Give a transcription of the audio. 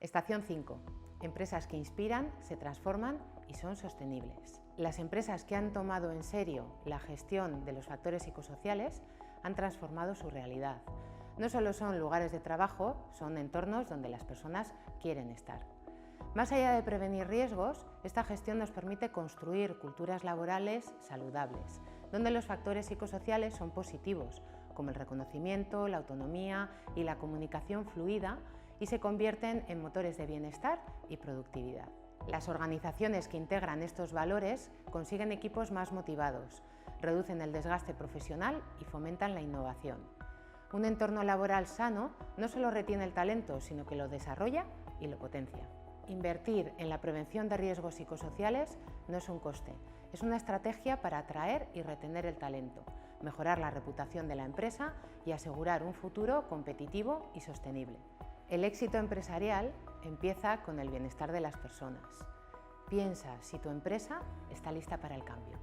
Estación 5. Empresas que inspiran, se transforman y son sostenibles. Las empresas que han tomado en serio la gestión de los factores psicosociales han transformado su realidad. No solo son lugares de trabajo, son entornos donde las personas quieren estar. Más allá de prevenir riesgos, esta gestión nos permite construir culturas laborales saludables, donde los factores psicosociales son positivos, como el reconocimiento, la autonomía y la comunicación fluida, y se convierten en motores de bienestar y productividad. Las organizaciones que integran estos valores consiguen equipos más motivados, reducen el desgaste profesional y fomentan la innovación. Un entorno laboral sano no solo retiene el talento, sino que lo desarrolla y lo potencia. Invertir en la prevención de riesgos psicosociales no es un coste, es una estrategia para atraer y retener el talento, mejorar la reputación de la empresa y asegurar un futuro competitivo y sostenible. El éxito empresarial empieza con el bienestar de las personas. Piensa si tu empresa está lista para el cambio.